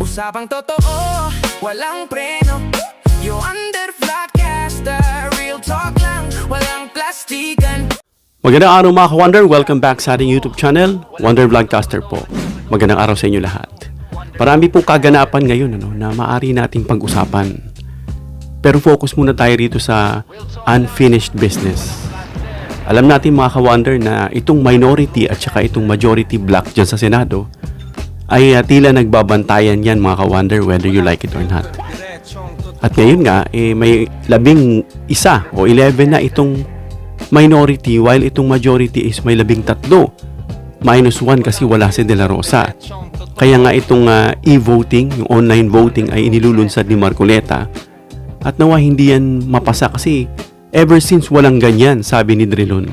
Usapang totoo, walang preno. You under Vlogcaster, real talk lang, walang plastikan. Magandang araw mga ka-Wonder, welcome back sa ating YouTube channel, Wonder Vlogcaster po. Magandang araw sa inyo lahat. Marami po kaganapan ngayon na maaari nating pag-usapan. Pero focus muna tayo rito sa unfinished business. Alam natin mga ka-Wonder na itong minority at saka itong majority block dyan sa Senado ay tila nagbabantayan yan mga ka-Wonder whether you like it or not. At ngayon nga, may 11 o 11 na itong minority while itong majority is may 13. -1 kasi wala si De La Rosa. Kaya nga itong e-voting, yung online voting ay inilulunsad ni Marcoleta. At nawa hindi yan mapasa kasi ever since walang ganyan, sabi ni Drilon.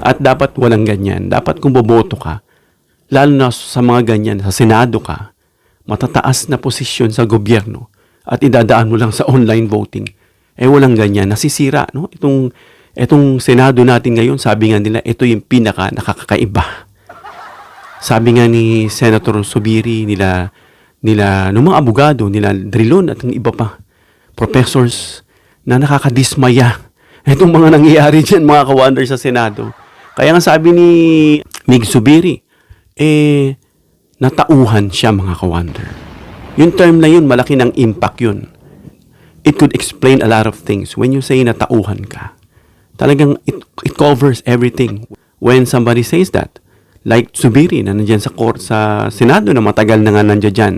At dapat walang ganyan. Dapat kung boboto ka, lalo na sa mga ganyan, sa Senado ka, matataas na posisyon sa gobyerno at idadaan mo lang sa online voting, walang ganyan. Nasisira, no? Itong Senado natin ngayon, sabi nga nila, ito yung pinaka nakakaiba. Sabi nga ni Senator Zubiri, nila ng mga abogado, nila Drilon at ng iba pa, professors, na nakakadismaya itong mga nangyayari dyan mga ka-Wonder sa Senado. Kaya nga sabi ni Mig Zubiri, natauhan siya mga ka-Wonder. Yung term na yun, malaki ng impact yun. It could explain a lot of things. When you say natauhan ka, talagang it covers everything. When somebody says that, like Zubiri na nandiyan sa court sa Senado na matagal na nga nandiyan dyan,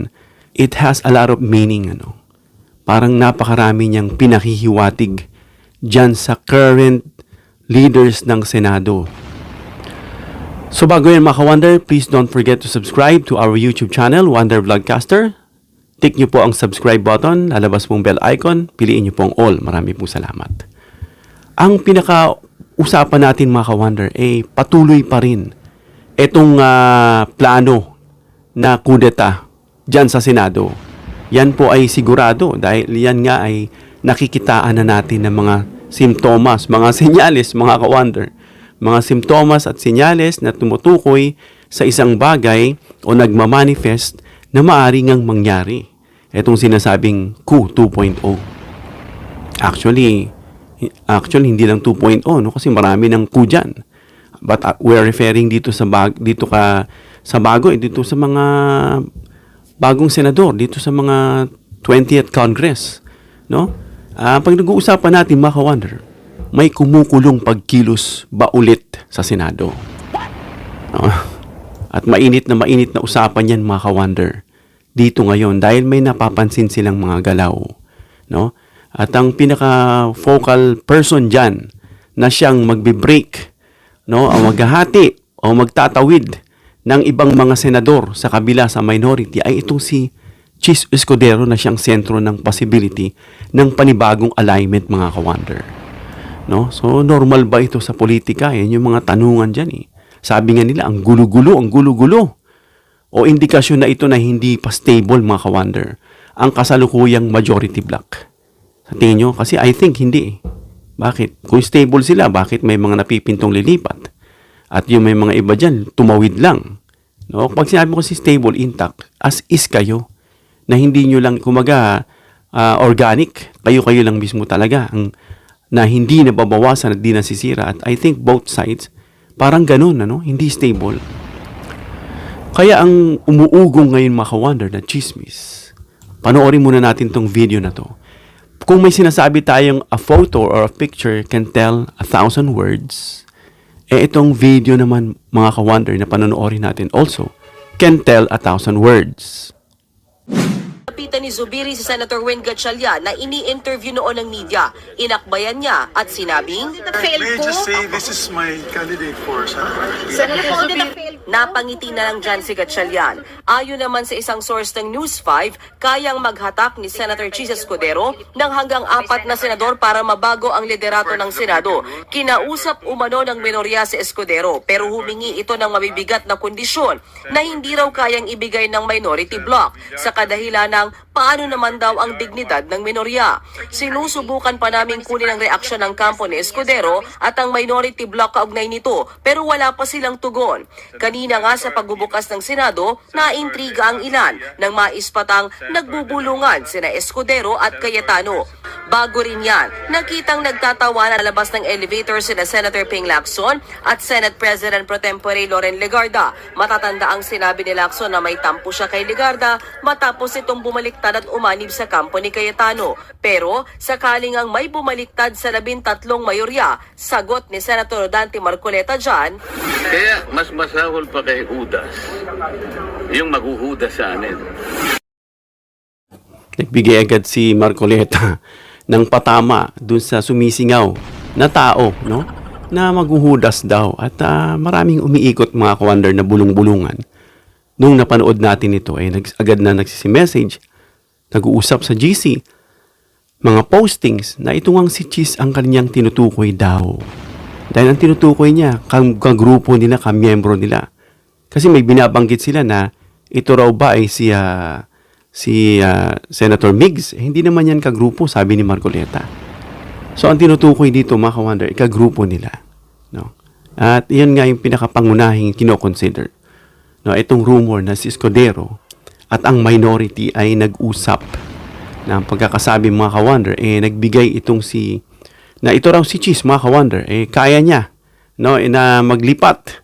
it has a lot of meaning. Parang napakarami niyang pinahihiwatig dyan sa current leaders ng Senado. So bago yan mga ka-Wonder, please don't forget to subscribe to our YouTube channel, Wonder Vlogcaster. Tick nyo po ang subscribe button, lalabas pong bell icon, piliin nyo pong all. Marami pong salamat. Ang pinaka-usapan natin mga ka-Wonder, patuloy pa rin itong plano na kudeta dyan sa Senado. Yan po ay sigurado dahil yan nga ay nakikitaan na natin ng mga simptomas, mga senyales, mga ka-Wonder. Mga simptomas at senyales na tumutukoy sa isang bagay o nagmamanifest na maaari ngang mangyari. Itong sinasabing coup 2.0. Actually, hindi lang 2.0, no? Kasi marami ng coup dyan. But we're referring dito sa mga bagong senador, dito sa mga 20th Congress, no? Pag nag-uusapan natin mga ka-Wonder, may kumukulong pagkilos ba ulit sa Senado? No? At mainit na usapan yan mga ka-Wonder dito ngayon dahil may napapansin silang mga galaw, no? At ang pinaka-focal person dyan na siyang magbe-break, no, o maghahati o magtatawid ng ibang mga senador sa kabila sa minority ay itong si Chis Escudero na siyang sentro ng possibility ng panibagong alignment mga ka-Wonder. No? So normal ba ito sa politika? Yan yung mga tanungan dyan. Sabi nga nila, ang gulo-gulo. O indikasyon na ito na hindi pa stable mga ka-Wonder ang kasalukuyang majority block. Sa tingin nyo? Kasi I think hindi. Bakit? Kung stable sila, bakit may mga napipintong lilipat? At yung may mga iba dyan, tumawid lang. No? Pag sinabi ko si stable, intact, as is kayo, na hindi nyo lang, kumaga, organic, kayo lang mismo talaga, na hindi nababawasan at di nasisira. At I think both sides, parang ganun, hindi stable. Kaya ang umuugong ngayon mga ka-Wonder na chismis, panoorin muna natin tong video na to. Kung may sinasabi tayong a photo or a picture can tell 1,000 words, itong video naman mga ka-Wonder na panonoorin natin also can tell 1,000 words. Napitan ni Zubiri si Senator Win Gatchalian na ini-interview noon ng media. Inakbayan niya at sinabing, May I just say this is my candidate for Senator Zubiri, napangiti na lang dyan si Gatchalian. Ayon naman sa isang source ng News 5, kayang maghatak ni Senator Chis Escudero ng hanggang 4 na senador para mabago ang liderato ng Senado. Kinausap umano ng minorya si Escudero pero humingi ito ng mabibigat na kondisyon na hindi raw kayang ibigay ng minority bloc sa kadahilan ng paano naman daw ang dignidad ng minorya? Sinusubukan pa naming kunin ang reaksyon ng kampo ni Escudero at ang minority bloc kaugnay nito, pero wala pa silang tugon. Kanina nga sa pagbubukas ng Senado, naintriga ang ilan nang maispatang nagbubulungan sina Escudero at Cayetano. Bago rin yan, nakitang nagtatawanan na labas ng elevator sina Senator Ping Lacson at Senate President Pro Tempore Loren Legarda. Matatanda ang sinabi ni Lacson na may tampo siya kay Legarda matapos itong bumaliktad at umanib sa kampo ni Cayetano. Pero sakaling ang may bumaliktad sa 13 mayorya, sagot ni Senator Dante Marcoleta dyan, Kaya mas masahol pa kay Udas yung maghuhudas sa amin. Nagbigay agad si Marcoleta ng patama dun sa sumisingaw na tao, no? Na maghuhudas daw. At maraming umiikot mga kawander na bulong-bulungan. Nung napanood natin ito, agad na nagsisi-message, nag-uusap sa GC, mga postings na ito ngang si Cheese ang kanyang tinutukoy daw. Dahil ang tinutukoy niya, kagrupo nila, kamiyembro nila. Kasi may binabanggit sila na ito raw ba ay si Senator Migs. Hindi naman yan kagrupo, sabi ni Marcoleta. So, ang tinutukoy dito, mga kawander, kagrupo nila. No? At iyan nga yung pinakapangunahing kinoconsider. No, itong rumor na si Escudero at ang minority ay nag-usap na ang pagkakasabi mga kawander, nagbigay itong na ito raw si Cheese, mga kawander, kaya niya, no, na maglipat.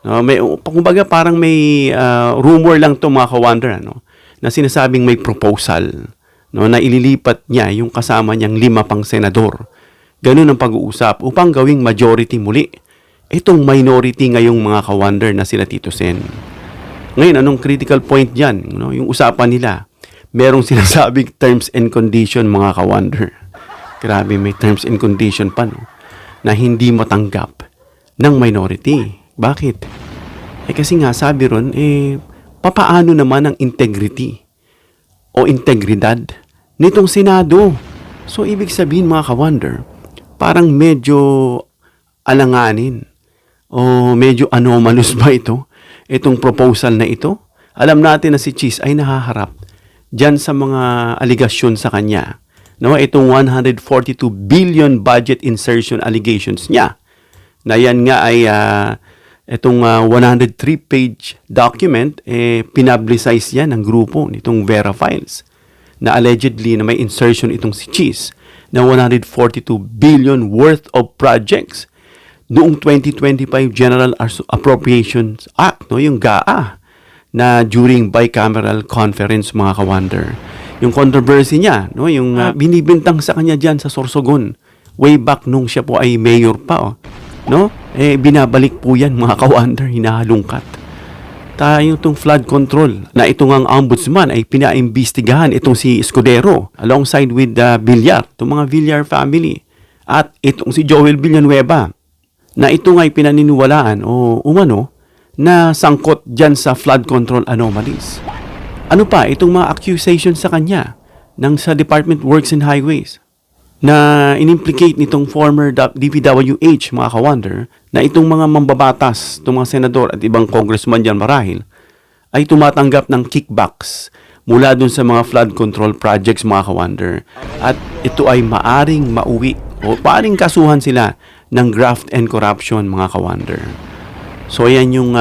No, kumbaga parang may rumor lang to mga kawander, no, na sinasabing may proposal, no, na ililipat niya yung kasama niyang 5 pang senador. Ganun ang pag-uusap upang gawing majority muli itong minority ngayong mga kawander na sila Tito Sen. Ngayon, anong critical point dyan? No? Yung usapan nila, merong sinasabing terms and condition mga kawander. Grabe, may terms and condition pa, no? Na hindi matanggap ng minority. Bakit? Kasi nga sabi ron, papaano naman ang integrity o integridad nitong Senado? So, ibig sabihin mga kawander, parang medyo alanganin o medyo anomalous ba ito? Itong proposal na ito? Alam natin na si Cheese ay nahaharap dyan sa mga aligasyon sa kanya. No, itong 142 billion budget insertion allegations niya. Na yan nga ay itong 103-page document, pinablicize yan ng grupo nitong Vera Files na allegedly na may insertion itong si Cheese na 142 billion worth of projects noong 2025 General Appropriations Act, no, yung GAA, na during bicameral conference mga kawander. Yung controversy niya, no, yung binibintang sa kanya diyan sa Sorsogon, way back nung siya po ay mayor pa, no? Binabalik po yan mga kawander, hinahalungkat. Tayo itong flood control na itong ang ombudsman ay pinaimbestigahan itong si Escudero alongside with Villar, itong mga Villar family, at itong si Joel Villanueva na ito ay pinaniniwalaan o umano na sangkot dyan sa flood control anomalies. Ano pa, itong mga accusations sa kanya ng sa Department Works and Highways na inimplicate nitong former DPWH, mga kawander, na itong mga mambabatas, itong mga senador at ibang congressman dyan marahil, ay tumatanggap ng kickbacks mula dun sa mga flood control projects, mga kawander. At ito ay maaring mauwi o maaring kasuhan sila ng graft and corruption, mga kawander. So, yan yung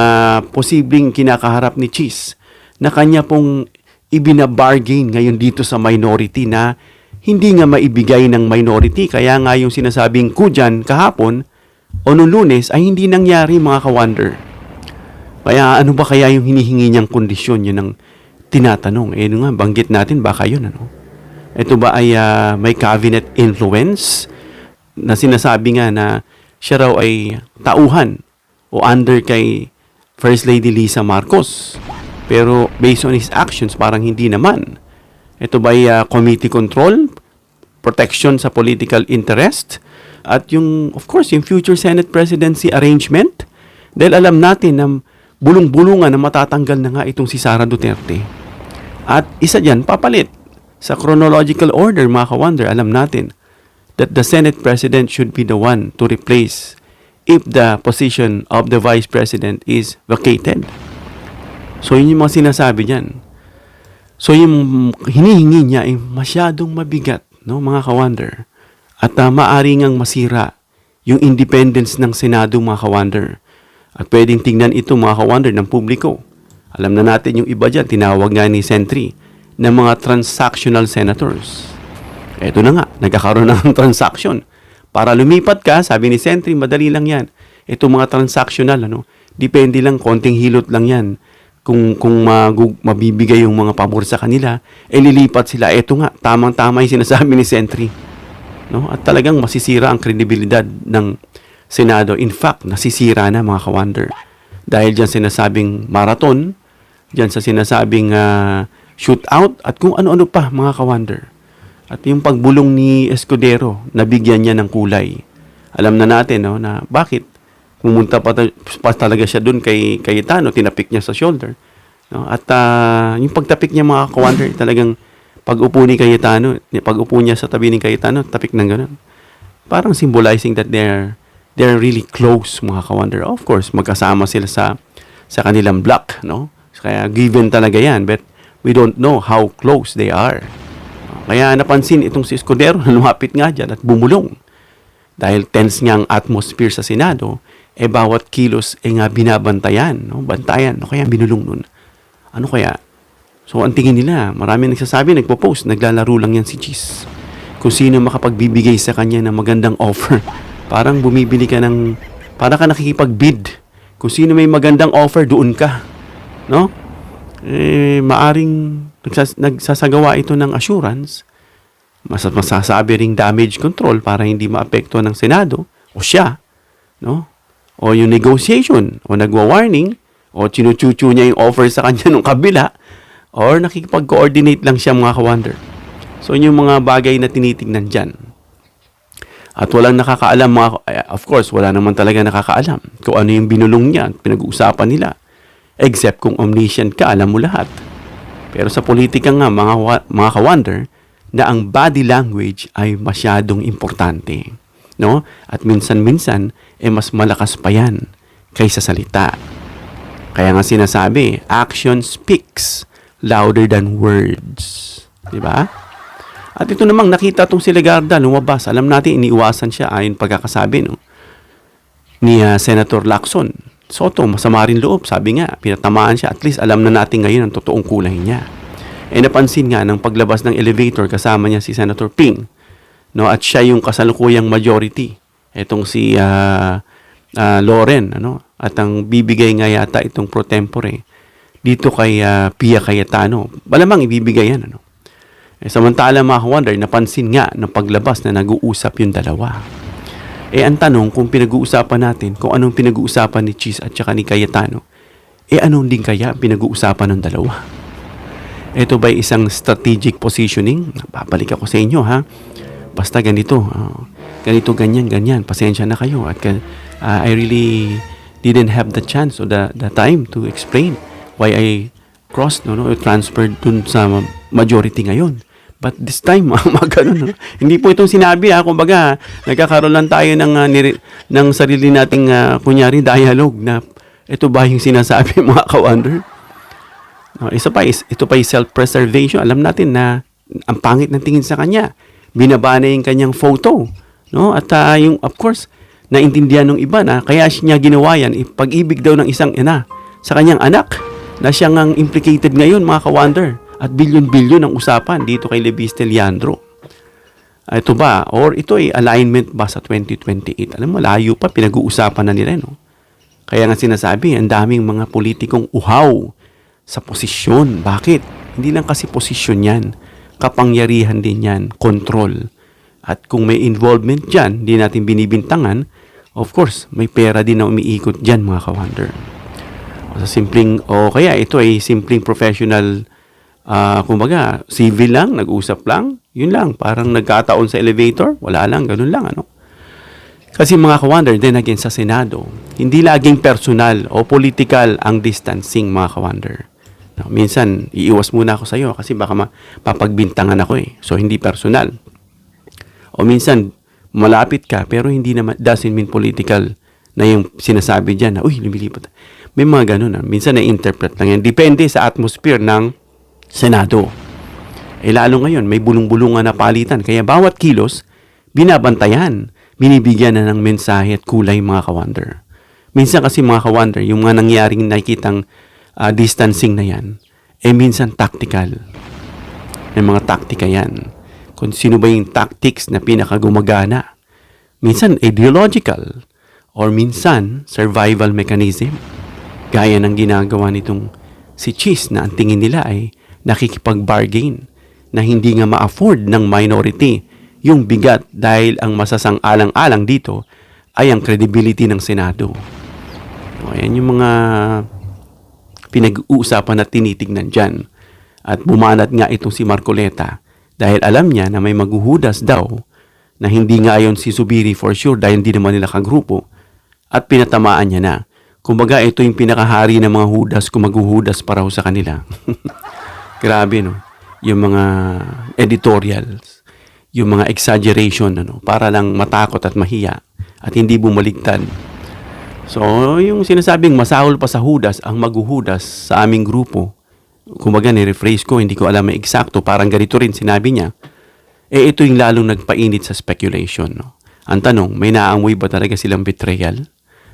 posibleng kinakaharap ni Cheese na kanya pong ibinabargain ngayon dito sa minority na hindi nga maibigay ng minority. Kaya nga yung sinasabing kudyan kahapon o noong Lunes ay hindi nangyari, mga kawander. Kaya ano ba kaya yung hinihingi niyang kondisyon? Yun ang tinatanong. Nga, banggit natin baka yun, ano? Ito ba ay may cabinet influence na sinasabi nga na siya raw ay tauhan o under kay First Lady Lisa Marcos? Pero based on his actions, parang hindi naman. Ito ba ay committee control, protection sa political interest, at yung, of course, yung future Senate presidency arrangement? Dahil alam natin na bulong-bulungan na matatanggal na nga itong si Sara Duterte. At isa dyan, papalit. Sa chronological order, mga kawander, alam natin that the Senate president should be the one to replace if the position of the vice president is vacated. So, yun yung mga sinasabi dyan. So yung hinihingi niya ay masyadong mabigat, no, mga ka-wonder. At maaari ngang masira yung independence ng Senado, mga ka-wonder. At pwedeng tingnan ito, mga ka-wonder, ng publiko. Alam na natin yung iba dyan, tinawag nga ni Sentry ng mga transactional senators. Ito na nga, nagkakaroon ng transaction. Para lumipat ka, sabi ni Sentry, madali lang yan. Ito mga transactional, ano, depende lang, konting hilot lang yan. Kung mabibigay yung mga pabor sa kanila, lilipat sila. Ito nga, tamang-tama yung sinasabi ni Sentry. No? At talagang masisira ang kredibilidad ng Senado. In fact, nasisira na, mga ka-wonder. Dahil dyan sinasabing marathon, dyan sa sinasabing shootout, at kung ano-ano pa, mga ka-wonder. At yung pagbulong ni Escudero, nabigyan niya ng kulay. Alam na natin, no, na bakit pumunta pa talaga siya doon kay Cayetano, tinapik niya sa shoulder. No? At yung pagtapik niya, mga ka-wonder, talagang pag-upo ni Cayetano, pag-upo niya sa tabi ni Cayetano, tapik ng ganun. Parang symbolizing that they're really close, mga ka-wonder. Of course, magkasama sila sa kanilang block, no? Kaya given talaga yan, but we don't know how close they are. Kaya napansin itong si Escudero na lumapit nga dyan at bumulong. Dahil tense nga ang atmosphere sa Senado, bawat kilos nga binabantayan, no? Bantayan. No? Kaya binulong nun. Ano kaya? So, ang tingin nila, marami nagsasabi, nagpo-post, naglalaro lang yan si Cheese. Kung sino makapagbibigay sa kanya ng magandang offer. Parang bumibili ka ng, parang ka nakikipag-bid. Kung sino may magandang offer, doon ka. No? Maaring nagsasagawa ito ng assurance. Masasabi ring damage control para hindi maapektuhan ng Senado o siya. No? O yung negotiation, o nagwa-warning, o chinuchuchu niya yung offer sa kanya nung kabila, or nakikipag-coordinate lang siya, mga ka-wonder. So, yung mga bagay na tinitignan dyan. At walang nakakaalam, of course, wala naman talaga nakakaalam kung ano yung binulong niya, pinag-uusapan nila. Except kung omniscient ka, alam mo lahat. Pero sa politika nga, mga ka-wonder, na ang body language ay masyadong importante. No? At minsan-minsan, mas malakas pa yan kaysa salita. Kaya nga sinasabi, action speaks louder than words. Diba? At ito namang nakita itong si Legarda lumabas. Alam natin, iniiwasan siya ayon pagkakasabi, no? Ni Senator Lacson. Soto, masama rin loob. Sabi nga, pinatamaan siya. At least alam na natin ngayon ang totoong kulay niya. Napansin nga ng paglabas ng elevator kasama niya si Senator Ping. No? At siya yung kasalukuyang majority. Itong si Loren. Ano? At ang bibigay nga yata itong pro tempore dito kay Pia Cayetano. Malamang ibibigay yan. Ano? Samantala, mga ka-wonder, napansin nga ng paglabas na nag-uusap yung dalawa. Ang tanong, kung pinag-uusapan natin, kung anong pinag-uusapan ni Cheese at saka ni Cayetano, anong din kaya pinag-uusapan ng dalawa? Ito ba isang strategic positioning? Babalik ako sa inyo, ha? Basta ganito. Ganito, ganyan, ganyan. Pasensya na kayo. At I really didn't have the chance or the time to explain why I crossed, transferred dun sa majority ngayon. But this time, ganun, no? Hindi po itong sinabi, kumbaga, nagkakaroon lang tayo ng sarili nating, kunyari, dialogue na ito ba yung sinasabi, mga ka-wonder? Ito pa yung self-preservation. Alam natin na ang pangit ng tingin sa kanya. Binaba na yung kanyang photo. No? At yung, of course, naintindihan ng iba na kaya niya ginawa yan, pag-ibig daw ng isang ina sa kanyang anak na siyang ang implicated ngayon, mga ka-wonder. At bilyon-bilyon ang usapan dito kay Lebiste Leandro. Ito ba? Or ito ay alignment ba sa 2028? Alam mo, layo pa, pinag-uusapan na nila, no? Kaya nga sinasabi, ang daming mga politikong uhaw sa posisyon. Bakit? Hindi lang kasi posisyon yan. Kapangyarihan din yan. Control. At kung may involvement dyan, hindi natin binibintangan, of course, may pera din na umiikot dyan, mga ka-wonder. Kaya ito ay simpleng professional, kumbaga, civil lang, nag-usap lang, yun lang, parang nagkataon sa elevator, wala lang, ganun lang, ano. Kasi mga ka-wonder, then again sa Senado, hindi laging personal o political ang distancing, mga ka-wonder. Minsan, iiwas muna ako sa iyo kasi baka mapagbintangan ako eh. So, hindi personal. O minsan, malapit ka pero hindi naman, doesn't mean political na yung sinasabi dyan na, uy, lumilipat. May mga ganun. Minsan, na-interpret lang yan. Depende sa atmosphere ng Senado. Lalo ngayon, may bulong-bulungan na palitan. Kaya bawat kilos, binabantayan. Binibigyan na ng mensahe at kulay mga ka-wonder. Minsan kasi mga ka-wonder, yung mga nangyaring nakikitang distancing na yan, minsan tactical. May mga taktika yan. Kung sino ba yung tactics na pinakagumagana. Minsan ideological. Or minsan survival mechanism. Gaya ng ginagawa nitong si Cheese na ang tingin nila ay nakikipag-bargain na hindi nga ma-afford ng minority yung bigat dahil ang masasang-alang-alang dito ay ang credibility ng Senado. So, ayan yung mga pinag-uusapan na tinitignan dyan. At bumanat nga itong si Marcoleta dahil alam niya na may maghuhudas daw na hindi nga ayon si Zubiri for sure dahil hindi naman nila kagrupo at pinatamaan niya na. Kumbaga ito yung pinakahari ng mga hudas kung maghuhudas para sa kanila. Grabe no? Yung mga editorials, yung mga exaggeration para lang matakot at mahiya at hindi bumaligtad. So, yung sinasabing masahol pa sa hudas ang maghuhudas sa aming grupo. Kumbaga, ni-rephrase ko, hindi ko alam may eksakto, parang ganito rin sinabi niya. Ito yung lalong nagpainit sa speculation. No? Ang tanong, may naamoy ba talaga silang betrayal?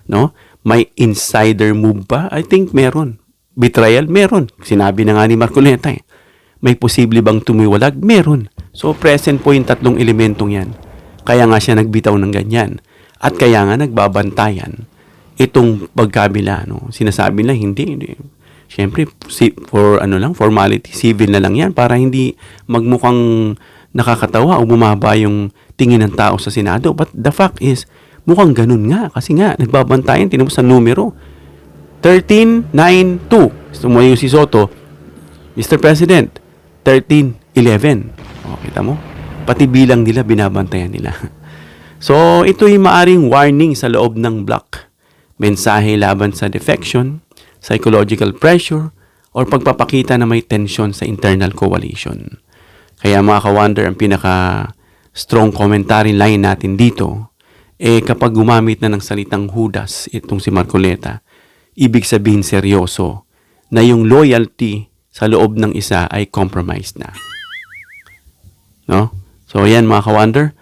No? May insider move ba? I think meron. Betrayal? Meron. Sinabi na nga ni Marcoleta May posible bang tumiwalag? Meron. So, present po yung tatlong elementong yan. Kaya nga siya nagbitaw ng ganyan. At kaya nga nagbabantayan itong pagkabila. No? Sinasabi na hindi. Siyempre, for formality, civil na lang yan para hindi magmukhang nakakatawa o bumaba yung tingin ng tao sa Senado. But the fact is, mukhang ganun nga. Kasi nga, nagbabantayan, tinamo sa numero. 13-9-2. Sumayo si Soto, Mr. President, 13-11. O, kita mo? Pati bilang nila, binabantayan nila. So, ito yung maaring warning sa loob ng block. Mensahe laban sa defection, psychological pressure, or pagpapakita na may tension sa internal coalition. Kaya mga ka-wonder, ang pinaka-strong commentary line natin dito, kapag gumamit na ng salitang hudas itong si Marcoleta, ibig sabihin seryoso na yung loyalty sa loob ng isa ay compromised na. No? So, yan mga ka-wonder,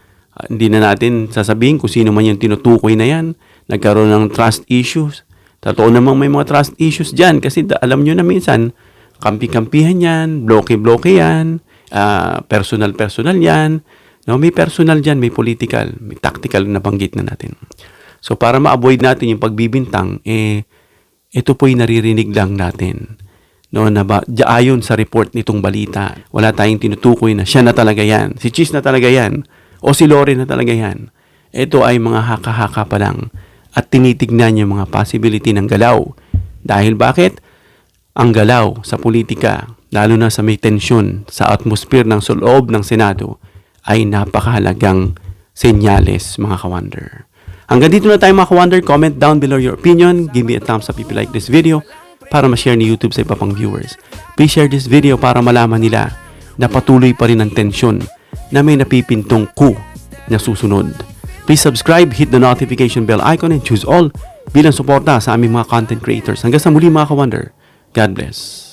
hindi na natin sasabihin kung sino man yung tinutukoy na yan, nagkaroon ng trust issues. Totoo namang may mga trust issues dyan kasi alam nyo na minsan, kampi-kampihan yan, bloke-bloke yan, personal-personal yan. No, may personal dyan, may political, may tactical na banggit na natin. So, para ma-avoid natin yung pagbibintang, ito po'y naririnig lang natin. No, ayon sa report nitong balita, wala tayong tinutukoy na siya na talaga yan, si Cheese na talaga yan, o si Lore na talaga yan. Ito ay mga haka-haka pa lang at tinitignan yung mga possibility ng galaw. Dahil bakit? Ang galaw sa politika, lalo na sa may tensyon sa atmosphere ng loob ng Senado, ay napakahalagang senyales mga ka-wonder. Hanggang dito na tayo mga ka-wonder. Comment down below your opinion. Give me a thumbs up if you like this video para ma-share ni YouTube sa iba pang viewers. Please share this video para malaman nila na patuloy pa rin ang tensyon na may napipintong coup na susunod. Please subscribe, hit the notification bell icon and choose all bilang suporta sa aming mga content creators. Hanggang sa muli mga ka-wonder. God bless.